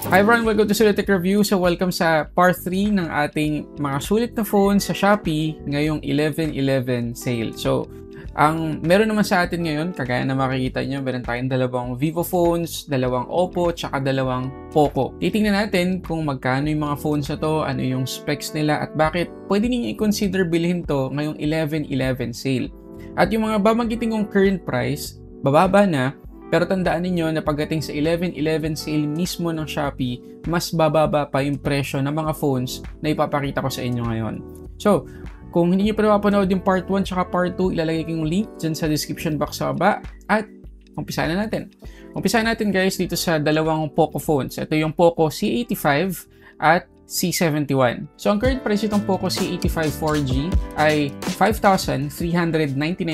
Hi everyone, welcome to Sulit Tech Review. So welcome sa part 3 ng ating mga sulit na phone sa Shopee ngayong 11/11 sale. So ang meron naman sa atin ngayon, kagaya na makikita nyo, meron tayong dalawang Vivo phones, dalawang Oppo, tsaka dalawang Poco. Titingnan natin kung magkano yung mga phones na to, ano yung specs nila, at bakit pwede ninyo i-consider bilhin to ngayong 11/11 sale. At yung mga babanggitin kong current price, bababa na. Pero tandaan ninyo na pagdating sa 11/11 sale mismo ng Shopee, mas bababa pa yung presyo ng mga phones na ipapakita ko sa inyo ngayon. So, kung hindi nyo pa napapanood yung part 1 tsaka part 2, ilalagay ko yung link dyan sa description box sa baba. At umpisahan na natin. Umpisahan natin guys dito sa dalawang Poco phones. Ito yung Poco C85 at C71. So, ang current price itong Poco C85 4G ay 5,399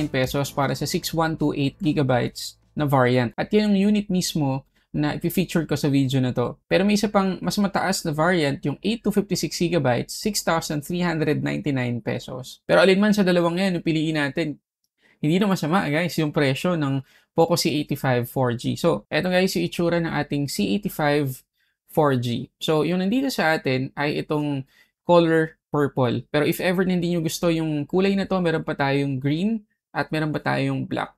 pesos para sa 6128GB na variant. At yan yung unit mismo na i-feature ko sa video na to. Pero may isa pang mas mataas na variant, yung 8 to 56GB, 6,399 pesos. Pero alinman sa dalawang yan, yung piliin natin, hindi na masama guys yung presyo ng Poco C85 4G. So, eto guys yung itsura ng ating C85 4G. So, yung nandito sa atin ay itong color purple. Pero if ever hindi nyo gusto yung kulay na to, meron pa tayong green at meron pa tayong black.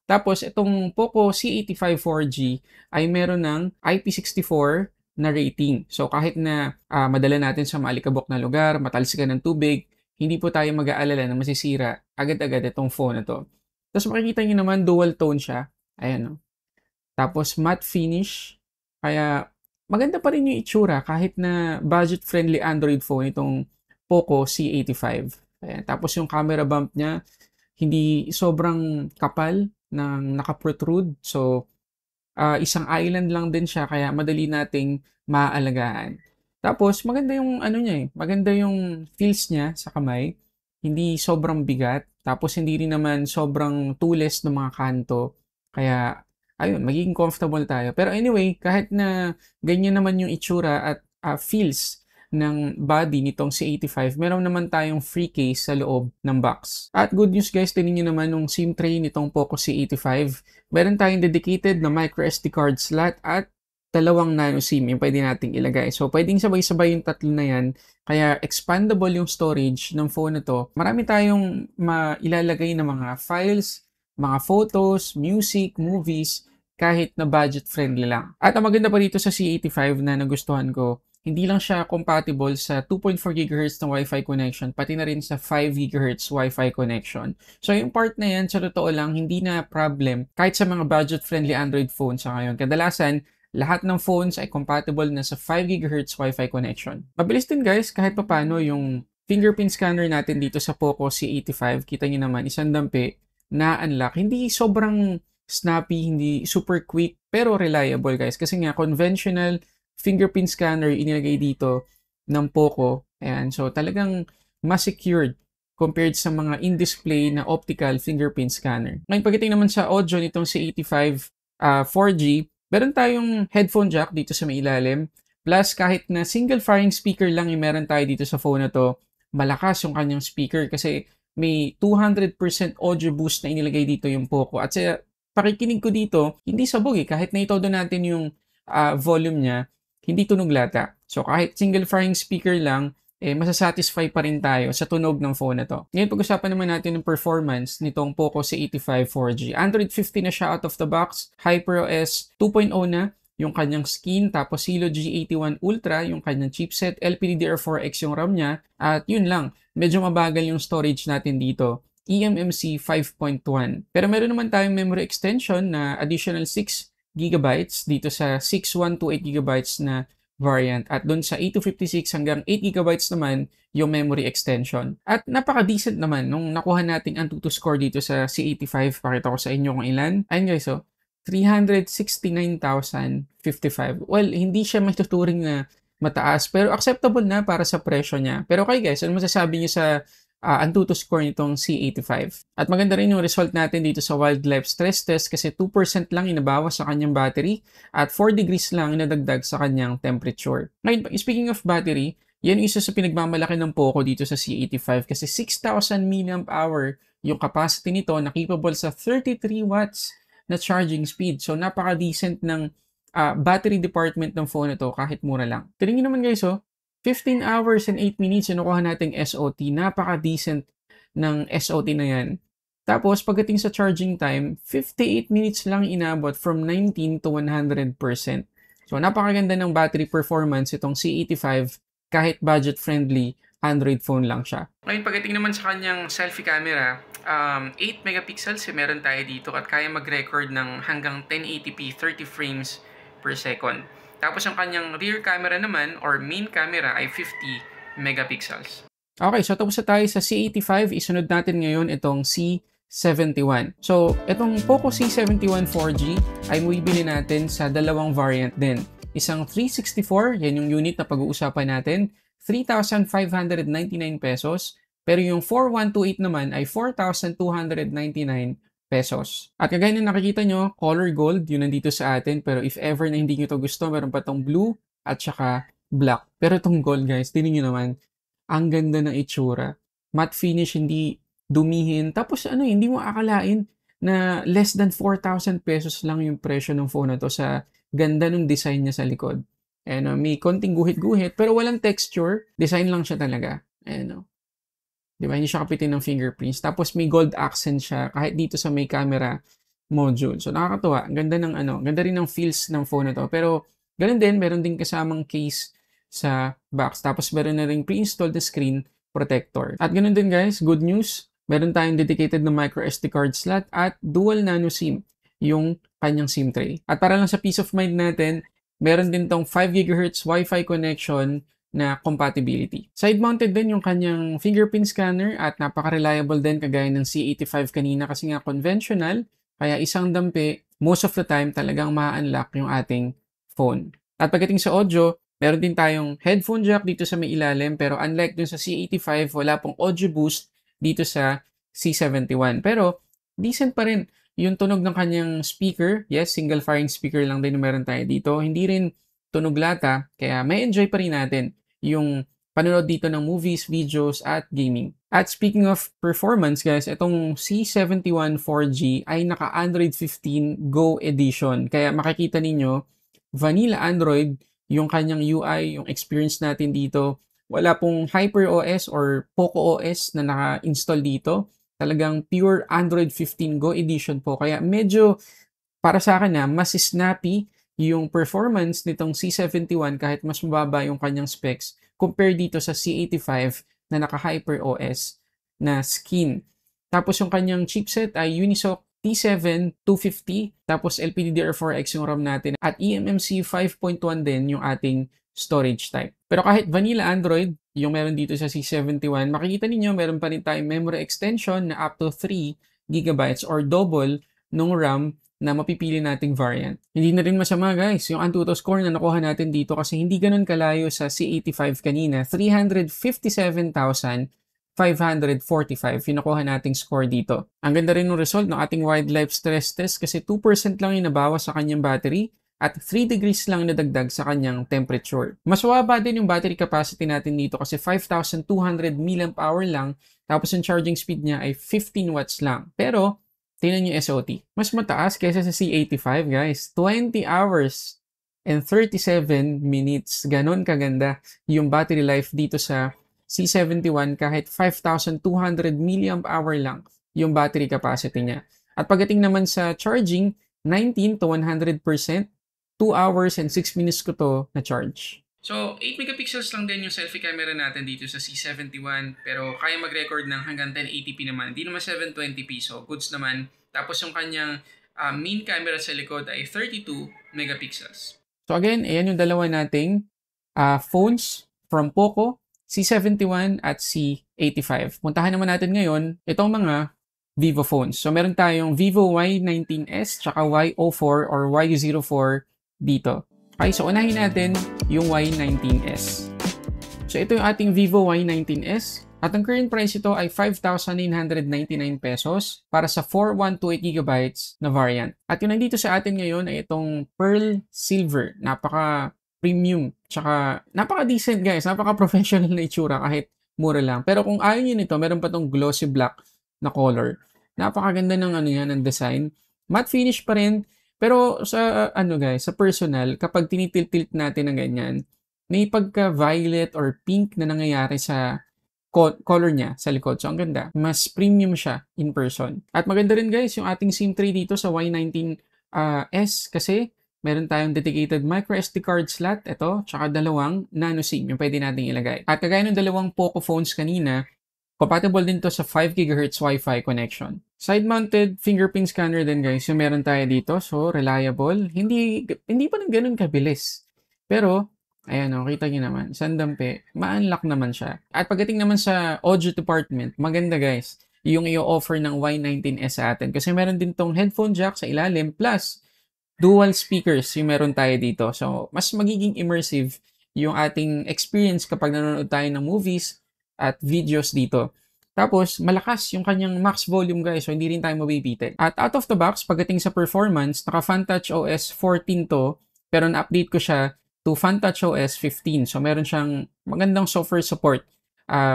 Tapos, itong Poco C85 4G ay meron ng IP64 na rating. So, kahit na madala natin sa maalikabok na lugar, matalsikan ng tubig, hindi po tayo mag-aalala na masisira agad-agad itong phone na to. Tapos, makikita nyo naman, dual tone siya. Ayan, no? Tapos, matte finish. Kaya, maganda pa rin yung itsura kahit na budget-friendly Android phone itong Poco C85. Ayan. Tapos, yung camera bump niya, hindi sobrang kapal ng naka-protrude. So, isang island lang din siya kaya madali nating maaalagaan. Tapos, maganda yung ano niya maganda yung feels niya sa kamay. Hindi sobrang bigat. Tapos, hindi rin naman sobrang tules ng mga kanto. Kaya, ayun, magiging comfortable tayo. Pero anyway, kahit na ganyan naman yung itsura at feels ng body nitong C85, meron naman tayong free case sa loob ng box. At good news guys, tingnan nyo naman yung SIM tray nitong Poco C85. Meron tayong dedicated na micro SD card slot at dalawang nano SIM yung pwede nating ilagay. So, pwedeng sabay-sabay yung tatlo na yan. Kaya, expandable yung storage ng phone na to. Marami tayong mailalagay na mga files, mga photos, music, movies, kahit na budget-friendly lang. At ang maganda pa dito sa C85 na nagustuhan ko, hindi lang siya compatible sa 2.4 GHz na Wi-Fi connection, pati na rin sa 5 GHz Wi-Fi connection. So, yung part na yan, sa totoo lang, hindi na problem kahit sa mga budget-friendly Android phones sa ngayon. Kadalasan, lahat ng phones ay compatible na sa 5 GHz Wi-Fi connection. Mabilis din guys, kahit papano yung fingerprint scanner natin dito sa Poco C85, kita nyo naman, isang dampi na unlock. Hindi sobrang snappy, hindi super quick, pero reliable guys. Kasi nga, conventional fingerprint scanner inilagay dito ng Poco. Ayan, so talagang mas secured compared sa mga in-display na optical fingerprint scanner. Ngayon, pagdating naman sa audio nitong C85 4G, meron tayong headphone jack dito sa may ilalim. Plus, kahit na single firing speaker lang yung meron tayo dito sa phone na to, malakas yung kanyang speaker kasi may 200% audio boost na inilagay dito yung Poco. At sa pakikinig ko dito, hindi sabog kahit na itodo natin yung volume niya, hindi tunog lata. So, kahit single firing speaker lang, masasatisfy pa rin tayo sa tunog ng phone na to. Ngayon, pag-usapan naman natin ng performance nitong Poco C85 4G. Android 15 na siya out of the box. HyperOS 2.0 na yung kanyang skin. Tapos, Hilo G81 Ultra, yung kanyang chipset. LPDDR4X yung RAM niya. At yun lang, medyo mabagal yung storage natin dito. eMMC 5.1. Pero meron naman tayong memory extension na additional 6GB dito sa 6128GB na variant. At doon sa 8 to 56 hanggang 8GB naman yung memory extension. At napaka-decent naman nung nakuha nating Antutu score dito sa C85. Pakita ko sa inyo kung ilan. Ayun guys, 369,055. Well, hindi siya matuturing na mataas, pero acceptable na para sa presyo niya. Pero kayo guys, ano masasabi niyo sa Antutu score nitong C85. At maganda rin yung result natin dito sa wildlife stress test kasi 2% lang inabawas sa kanyang battery at 4 degrees lang inadagdag sa kanyang temperature. Ngayon, speaking of battery, yan yung isa sa pinagmamalaki ng Poco dito sa C85 kasi 6,000 mAh yung capacity nito na capable sa 33 watts na charging speed. So, napaka-decent ng battery department ng phone na to kahit mura lang. Tingnan nyo naman guys, 15 hours and 8 minutes yung nakuha nating SOT. Napaka-decent ng SOT na yan. Tapos, pagdating sa charging time, 58 minutes lang inabot from 19 to 100%. So, napakaganda ng battery performance itong C85 kahit budget-friendly Android phone lang siya. Ngayon, pagdating naman sa kanyang selfie camera, 8 megapixels meron tayo dito at kaya mag-record ng hanggang 1080p 30 frames per second. Tapos, ang kanyang rear camera naman or main camera ay 50 megapixels. Okay, so tapos na tayo sa C85. Isunod natin ngayon itong C71. So, itong Poco C71 4G ay mabibili natin sa dalawang variant din. Isang 364, yan yung unit na pag-uusapan natin, 3,599 pesos. Pero yung 4128 naman ay 4,299 pesos. At kagaya na nakikita nyo, color gold, yun nandito sa atin. Pero if ever na hindi nyo to gusto, meron pa tong blue at saka black. Pero itong gold guys, tingnan nyo naman, ang ganda ng itsura. Matte finish, hindi dumihin. Tapos hindi mo akalain na less than 4,000 pesos lang yung presyo ng phone na to sa ganda ng design niya sa likod. May konting guhit-guhit pero walang texture. Design lang siya talaga. Diba? Hindi siya kapitin ng fingerprints. Tapos may gold accent siya kahit dito sa may camera module. So nakakatuwa. Ganda ng ganda rin ng feels ng phone na to. Pero ganun din, meron din kasamang case sa box. Tapos meron na rin pre-installed na screen protector. At ganun din guys, good news. Meron tayong dedicated na micro SD card slot at dual nano SIM yung kanyang SIM tray. At para lang sa peace of mind natin, meron din tong 5 GHz Wi-Fi connection na compatibility. Side-mounted din yung kanyang fingerprint scanner at napaka-reliable din kagaya ng C85 kanina kasi nga conventional, kaya isang dampi, most of the time talagang ma-unlock yung ating phone. At pagdating sa audio, meron din tayong headphone jack dito sa may ilalim pero unlike dun sa C85, wala pong audio boost dito sa C71. Pero decent pa rin yung tunog ng kanyang speaker. Yes, single firing speaker lang din yung meron tayo dito. Hindi rin tunog lata, kaya may enjoy pa rin natin yung panonood dito ng movies, videos, at gaming. At speaking of performance guys, itong C71 4G ay naka Android 15 Go edition. Kaya makikita ninyo, vanilla Android yung kanyang UI, yung experience natin dito. Wala pong HyperOS or Poco OS na naka-install dito. Talagang pure Android 15 Go edition po. Kaya medyo para sa akin mas snappy yung performance nitong C71 kahit mas mababa yung kanyang specs compared dito sa C85 na naka-HyperOS na skin. Tapos yung kanyang chipset ay Unisoc T7-250, tapos LPDDR4X yung RAM natin at eMMC 5.1 din yung ating storage type. Pero kahit vanilla Android, yung meron dito sa C71, makikita ninyo meron pa rin tayong memory extension na up to 3 GB or double nung RAM na mapipili nating variant. Hindi na rin masama guys, yung Antutu score na nakuha natin dito kasi hindi ganun kalayo sa C85 kanina, 357,545 yung nakuha nating score dito. Ang ganda rin ng result ng ating wildlife stress test kasi 2% lang yung nabawas sa kanyang battery at 3 degrees lang nadagdag sa kanyang temperature. Mas mababa din yung battery capacity natin dito kasi 5,200 mAh lang tapos yung charging speed niya ay 15 watts lang. Pero tingnan yung SOT. Mas mataas kaysa sa C85 guys. 20 hours and 37 minutes. Ganon kaganda yung battery life dito sa C71 kahit 5,200 mAh lang yung battery capacity niya. At pagdating naman sa charging, 19 to 100%, 2 hours and 6 minutes ko to na-charge. So, 8 megapixels lang din yung selfie camera natin dito sa C71 pero kaya mag-record ng hanggang 1080p naman. Hindi naman 720p so goods naman. Tapos yung kanyang main camera sa likod ay 32 megapixels. So again, ayan yung dalawa nating phones from Poco, C71 at C85. Puntahan naman natin ngayon itong mga Vivo phones. So meron tayong Vivo Y19s tsaka Y04 or Y04 dito. Okay, so unahin natin yung Y19s. So ito yung ating Vivo Y19s. At ang current price ito ay 5,999 pesos para sa 4128GB na variant. At yung nandito sa atin ngayon ay itong Pearl Silver. Napaka-premium. Tsaka napaka-decent guys. Napaka-professional na itsura kahit mura lang. Pero kung ayaw nyo nito, meron pa tong glossy black na color. Napakaganda ng ng design. Matte finish pa rin. Pero sa ano guys, sa personal, kapag tinitilt-tilt natin ng ganyan, may pagka-violet or pink na nangyayari sa color niya sa likod. So, ang ganda. Mas premium siya in person. At maganda rin guys, yung ating SIM tray dito sa Y19S kasi meron tayong dedicated micro SD card slot, ito, tsaka dalawang nano SIM yung pwede nating ilagay. At kagaya ng dalawang Poco phones kanina, compatible din to sa 5 GHz Wi-Fi connection. Side-mounted fingerprint scanner din guys, yung meron tayo dito. So, reliable. Hindi pa nang ganun kabilis. Pero, ayan o, kita nyo naman. Sandampi, ma-unlock naman siya. At pagdating naman sa audio department, maganda guys, yung i-offer ng Y19S sa atin. Kasi meron din tong headphone jack sa ilalim, plus dual speakers yung meron tayo dito. So, mas magiging immersive yung ating experience kapag nanonood tayo ng movies at videos dito. Tapos, malakas yung kanyang max volume guys, so hindi rin tayo mabibitin. At out of the box, pagdating sa performance, naka FunTouch OS 14 to, pero na-update ko siya to FunTouch OS 15. So, meron siyang magandang software support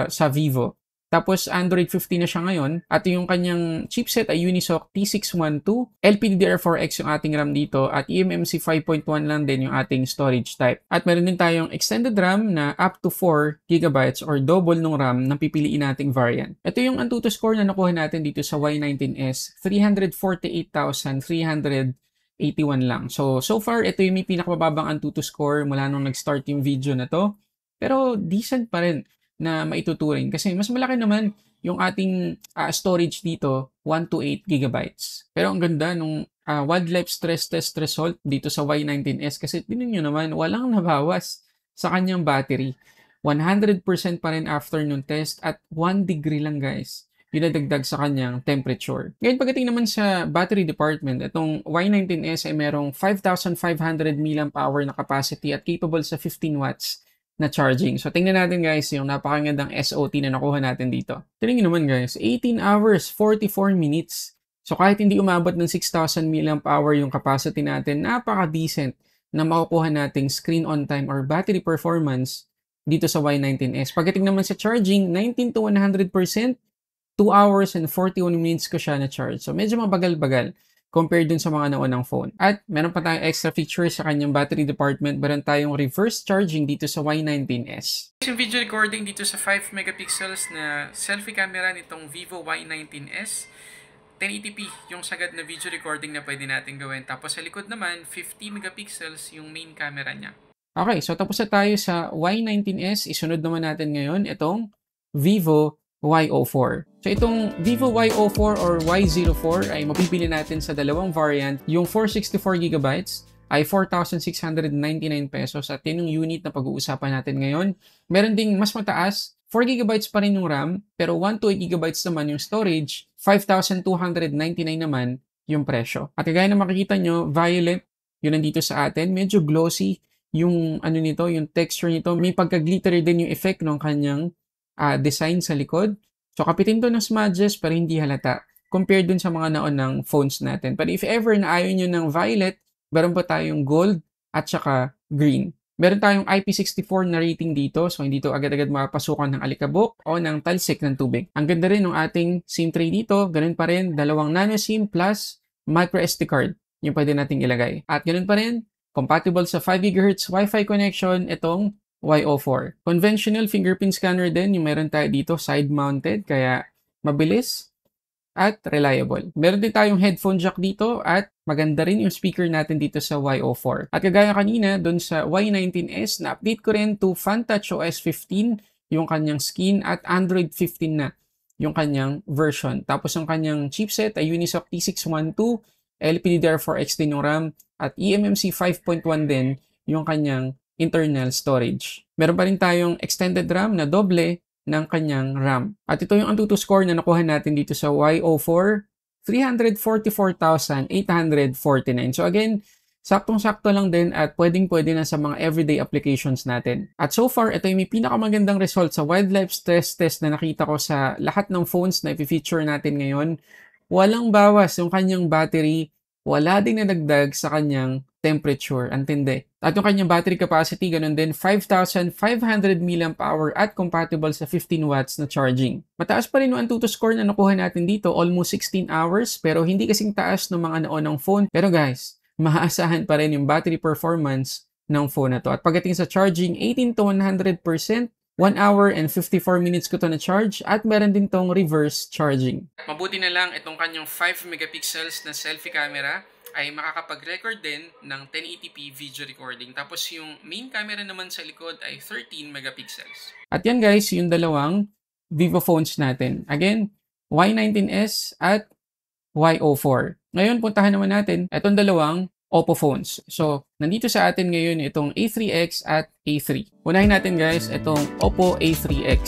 sa Vivo. Tapos, Android 15 na siya ngayon. At yung kanyang chipset ay Unisoc T612. LPDDR4X yung ating RAM dito. At eMMC 5.1 lang din yung ating storage type. At meron din tayong extended RAM na up to 4 GB or double ng RAM na pipiliin nating variant. Ito yung Antutu score na nakuha natin dito sa Y19S. 348,381 lang. So far, ito yung may pinakamababang Antutu score mula nung nag-start yung video na to. Pero decent pa rin na maituturing kasi mas malaki naman yung ating storage dito, 1 to 8 gigabytes. Pero ang ganda nung wildlife stress test result dito sa Y19S kasi tingnan nyo naman, walang nabawas sa kanyang battery. 100% pa rin after nung test at 1 degree lang guys yung nadagdag sa kanyang temperature. Ngayon pagdating naman sa battery department, itong Y19S ay merong 5,500 mAh na capacity at capable sa 15 watts na charging. So, tingnan natin guys yung napakagandang SOT na nakuha natin dito. Tingnan nyo naman guys, 18 hours, 44 minutes. So, kahit hindi umabot ng 6,000 mAh yung capacity natin, napaka-decent na makukuha nating screen on time or battery performance dito sa Y19S. Pagdating naman sa charging, 19 to 100%, 2 hours and 41 minutes ko siya na-charge. So, medyo mabagal-bagal compared dun sa mga naunang phone. At meron pa tayong extra features sa kanyang battery department. Meron tayong reverse charging dito sa Y19S. Yung video recording dito sa 5 megapixels na selfie camera nitong Vivo Y19S. 1080p yung sagad na video recording na pwede natin gawin. Tapos sa likod naman, 50 megapixels yung main camera niya. Okay, so tapos na tayo sa Y19S. Isunod naman natin ngayon itong Vivo Y04. So itong Vivo Y04 or Y04 ay mapipili natin sa dalawang variant. Yung 464GB ay 4,699 pesos at yun yung unit na pag-uusapan natin ngayon. Meron ding mas mataas, 4GB pa rin yung RAM, pero 128GB naman yung storage, 5,299 naman yung presyo. At kagaya na makikita nyo, violet, yun nandito sa atin, medyo glossy yung ano nito, yung texture nito. May pagka-glittery din yung effect ng kanyang design sa likod. So, kapitin to ng smudges pero hindi halata compared dun sa mga naunang phones natin. But if ever na ayaw nyo ng violet, meron pa tayong gold at saka green. Meron tayong IP64 na rating dito. So, hindi to agad-agad mapasukan ng alikabok o ng talsik ng tubig. Ang ganda rin ng ating SIM tray dito. Ganun pa rin, dalawang nano SIM plus micro SD card yung pwede nating ilagay. At ganun pa rin, compatible sa 5 GHz Wi-Fi connection itong Y04. Conventional fingerprint scanner din yung meron tayo dito, side-mounted, kaya mabilis at reliable. Meron din tayong headphone jack dito at maganda rin yung speaker natin dito sa Y04. At kagaya kanina, dun sa Y19S, na-update ko rin to FunTouch OS 15 yung kanyang skin at Android 15 na yung kanyang version. Tapos ang kanyang chipset ay Unisoc T612, LPDDR4X din yung RAM at eMMC 5.1 din yung kanyang internal storage. Meron pa rin tayong extended RAM na doble ng kanyang RAM. At ito yung Antutu score na nakuha natin dito sa Y04, 344,849. So again, saktong-sakto lang din at pwedeng-pwede na sa mga everyday applications natin. At so far, ito yung may pinakamagandang result sa wildlife stress test na nakita ko sa lahat ng phones na i-feature natin ngayon. Walang bawas yung kanyang battery, wala ding nadagdag sa kanyang temperature. Antindi. At yung kanyang battery capacity, ganun din, 5,500 mAh at compatible sa 15 watts na charging. Mataas pa rin yung Antutu score na nakuha natin dito, almost 16 hours, pero hindi kasing taas ng mga naunang phone. Pero guys, maaasahan pa rin yung battery performance ng phone na to. At pagdating sa charging, 18 to 100%, 1 hour and 54 minutes ko to na charge at meron din tong reverse charging. Mabuti na lang itong kanyang 5 megapixels na selfie camera ay makakapag-record din ng 1080p video recording. Tapos yung main camera naman sa likod ay 13 megapixels. At yan guys, yung dalawang Vivo phones natin. Again, Y19s at Y04. Ngayon, puntahan naman natin itong dalawang Oppo phones. So, nandito sa atin ngayon itong A3X at A3. Unahin natin guys, itong Oppo A3X.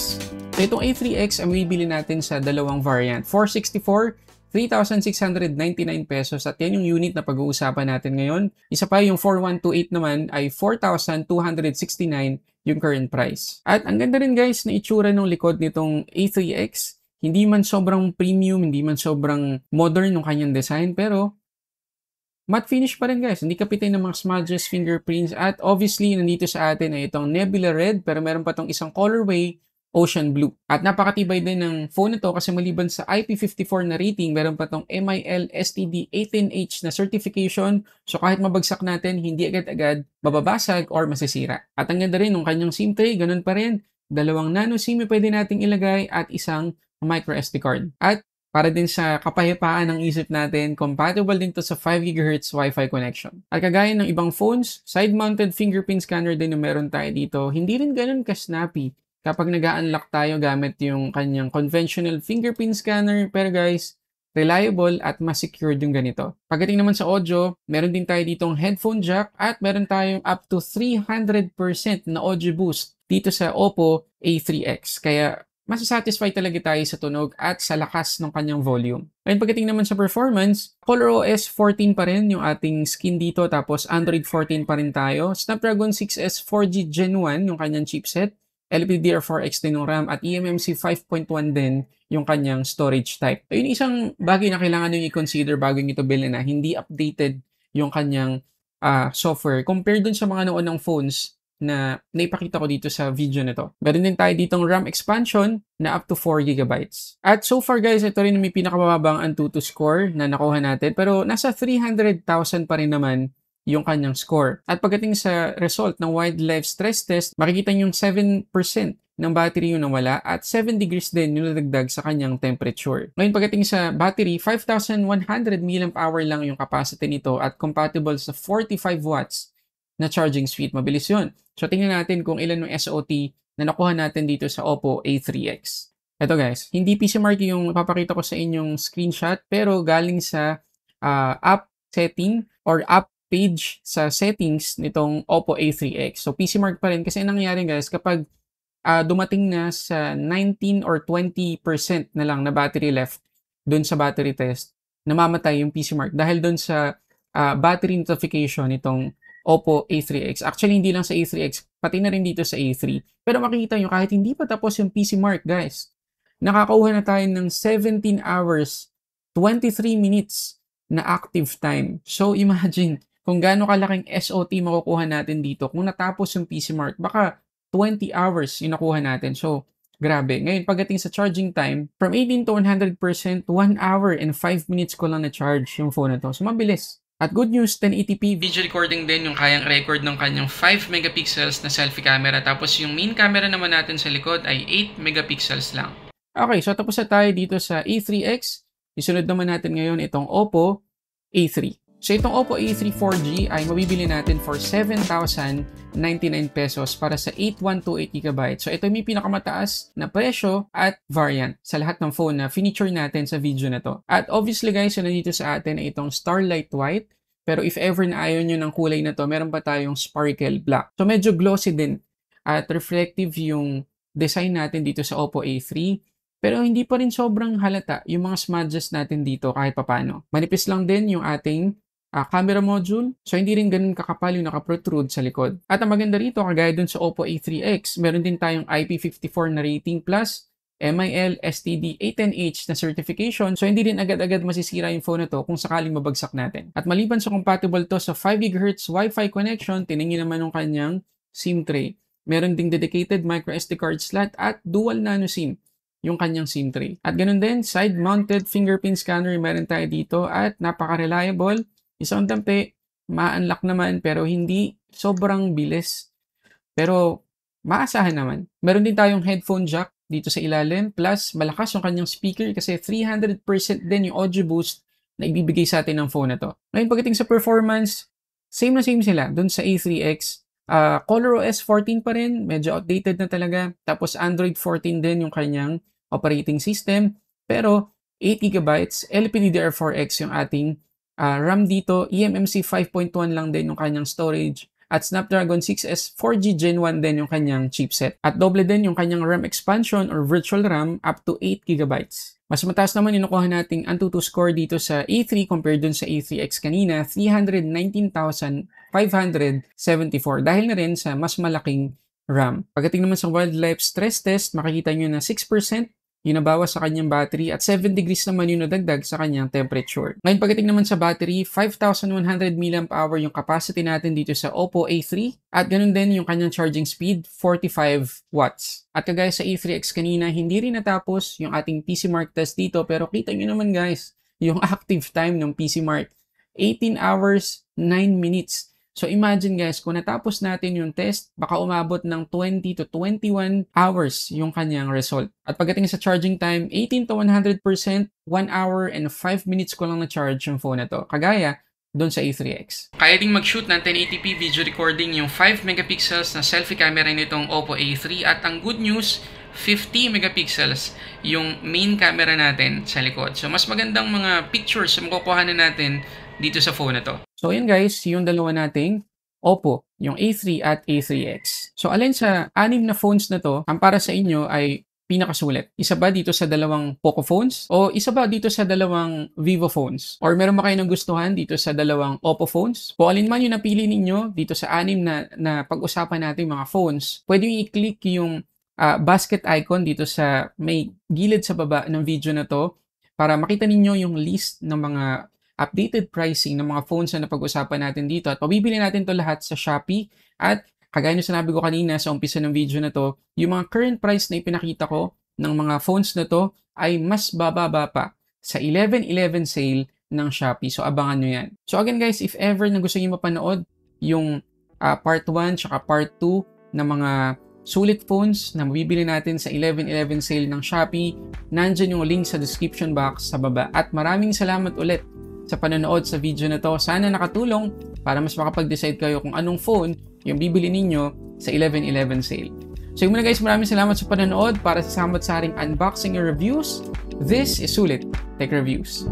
So, itong A3X ang bibili natin sa dalawang variant. 464, 3,699 pesos at yan yung unit na pag-uusapan natin ngayon. Isa pa yung 4128 naman ay 4,269 yung current price. At ang ganda rin guys na itsura ng likod nitong A3X. Hindi man sobrang premium, hindi man sobrang modern yung kanyang design, pero matte finish pa rin guys. Hindi kapitin ng mga smudges, fingerprints, at obviously nandito sa atin ay itong Nebula Red, pero meron pa itong isang colorway, Ocean Blue. At napakatibay din ng phone na to kasi maliban sa IP54 na rating, meron pa itong MIL STD 18H na certification. So kahit mabagsak natin, hindi agad-agad mababasag or masisira. At ang ganda rin ng kanyang SIM tray, ganun pa rin. Dalawang nano SIM pwede nating ilagay at isang micro SD card. At para din sa kapayapaan ng isip natin, compatible din to sa 5 GHz Wi-Fi connection. At kagaya ng ibang phones, side-mounted fingerprint scanner din na meron tayo dito. Hindi rin ganun ka-snappy kapag nag-unlock tayo gamit yung kanyang conventional fingerprint scanner. Pero guys, reliable at mas secured yung ganito. Pagdating naman sa audio, meron din tayo ditong headphone jack at meron tayong up to 300% na audio boost dito sa Oppo A3X. Kaya masasatisfy talaga tayo sa tunog at sa lakas ng kanyang volume. Ngayon pagdating naman sa performance, ColorOS 14 pa rin yung ating skin dito tapos Android 14 pa rin tayo. Snapdragon 6S 4G Gen 1 yung kanyang chipset, LPDDR4X din yung RAM at eMMC 5.1 din yung kanyang storage type. Ayun isang bagay na kailangan nyo i-consider bago nyo ito bilhin na hindi updated yung kanyang software compared dun sa mga noon ng phones na naipakita ko dito sa video na to. Meron din tayo ditong RAM expansion na up to 4 GB. At so far guys, ito rin may pinakamababang Antutu score na nakuha natin pero nasa 300,000 pa rin naman yung kanyang score. At pagdating sa result ng wildlife stress test, makikita nyo yung 7% ng battery yung nawala at 7 degrees din yung nadagdag sa kanyang temperature. Ngayon pagdating sa battery, 5,100 mAh lang yung capacity nito at compatible sa 45 watts na charging speed. Mabilis yun. So, tingnan natin kung ilan yung SOT na nakuha natin dito sa Oppo A3X. Ito guys, hindi PC mark yung papakita ko sa inyong screenshot, pero galing sa app setting or app page sa settings nitong Oppo A3X. So, PC mark pa rin kasi nangyayari guys, kapag dumating na sa 19 or 20% na lang na battery left dun sa battery test, namamatay yung PC mark dahil dun sa battery notification nitong Oppo A3X. Actually, hindi lang sa A3X, pati na rin dito sa A3. Pero makikita nyo, kahit hindi pa tapos yung PC mark, guys, nakakauha na tayo ng 17 hours, 23 minutes na active time. So, imagine kung gaano kalaking SOT makukuha natin dito. Kung natapos yung PC mark, baka 20 hours yung nakuha natin. So, grabe. Ngayon, pagdating sa charging time, from 18 to 100%, 1 hour and 5 minutes ko lang na-charge yung phone na to. So, mabilis. At good news, 1080p video recording din yung kayang record ng kanyang 5 megapixels na selfie camera. Tapos yung main camera naman natin sa likod ay 8 megapixels lang. Okay, so tapos na tayo dito sa A3X. Isunod naman natin ngayon itong Oppo A3. So itong Oppo A3 4G ay mabibili natin for 7,099 pesos para sa 8128GB. So ito may pinakamataas na presyo at variant sa lahat ng phone na feature natin sa video na to. At obviously guys, so nandito sa atin ay itong Starlight White. Pero if ever na ayaw nyo ng kulay na to, meron pa tayong Sparkle Black. So medyo glossy din at reflective yung design natin dito sa Oppo A3. Pero hindi pa rin sobrang halata yung mga smudges natin dito kahit papano. Manipis lang din yung ating camera module. So, hindi rin ganun kakapal yung nakaprotrude sa likod. At ang maganda rito, kagaya dun sa Oppo A3X, meron din tayong IP54 na rating plus MIL STD 18H na certification. So, hindi rin agad-agad masisira yung phone na to kung sakaling mabagsak natin. At maliban sa compatible to sa 5 GHz Wi-Fi connection, tiningin naman yung kanyang SIM tray. Meron ding dedicated micro SD card slot at dual nano SIM yung kanyang SIM tray. At ganun din, side-mounted fingerprint scanner meron tayo dito at napaka-reliable. Isang dampi, ma-unlock naman pero hindi sobrang bilis. Pero maasahan naman. Meron din tayong headphone jack dito sa ilalim plus malakas yung kanyang speaker kasi 300% din yung audio boost na ibibigay sa atin ng phone na to. Ngayon pagdating sa performance, same na same sila dun sa A3X. ColorOS 14 pa rin, medyo outdated na talaga. Tapos Android 14 din yung kanyang operating system. Pero 8GB, LPDDR4X yung ating RAM dito. eMMC 5.1 lang din yung kanyang storage. At Snapdragon 6S 4G Gen 1 din yung kanyang chipset. At doble din yung kanyang RAM expansion or virtual RAM up to 8GB. Mas mataas naman yung nakuha nating Antutu score dito sa A3 compared dun sa A3X kanina, 319,574 dahil na rin sa mas malaking RAM. Pagdating naman sa wildlife stress test, makikita nyo na 6% yung nabawas sa kanyang battery at 7 degrees naman yung nadagdag sa kanyang temperature. Ngayon pagdating naman sa battery, 5,100 mAh yung capacity natin dito sa Oppo A3 at ganun din yung kanyang charging speed, 45 watts. At kagaya sa A3X kanina, hindi rin natapos yung ating PCMark test dito pero kita nyo naman guys, yung active time ng PCMark, 18 hours, 9 minutes. So imagine guys, kung natapos natin yung test, baka umabot ng 20 to 21 hours yung kanyang result. At pagdating sa charging time, 18 to 100%, 1 hour and 5 minutes ko lang na-charge yung phone na to. Kagaya doon sa A3X. Kaya ding mag-shoot ng 1080p video recording yung 5 megapixels na selfie camera nitong Oppo A3 at ang good news, 50 megapixels yung main camera natin sa likod. So mas magandang mga pictures na makukuha na natin dito sa phone na to. So yun guys, yung dalawa nating Oppo, yung A3 at A3X. So alin sa 6 na phones na to, ang para sa inyo ay pinakasulit? Isa ba dito sa dalawang Poco phones? O isa ba dito sa dalawang Vivo phones? Or meron ba kayo nagustuhan dito sa dalawang Oppo phones? Kung alin man yung napili ninyo dito sa 6 na pag-usapan natin mga phones, pwede yung i-click yung basket icon dito sa may gilid sa baba ng video na to para makita ninyo yung list ng mga updated pricing ng mga phones na napag-usapan natin dito at pabibili natin to lahat sa Shopee at kagaya na sinabi ko kanina sa umpisa ng video na to, yung mga current price na ipinakita ko ng mga phones na to ay mas bababa pa sa 11/11 sale ng Shopee. So abangan nyo yan. So again guys, if ever na gusto nyo mapanood yung part 1 tsaka part 2 ng mga sulit phones na mabibili natin sa 11/11 sale ng Shopee, nandyan yung link sa description box sa baba. At maraming salamat ulit sa panonood sa video na to. Sana nakatulong para mas makapag-decide kayo kung anong phone yung bibili ninyo sa 11/11 sale. So yun muna guys, maraming salamat sa panonood para sa samot-saring unboxing and reviews. This is Sulit Tech Reviews.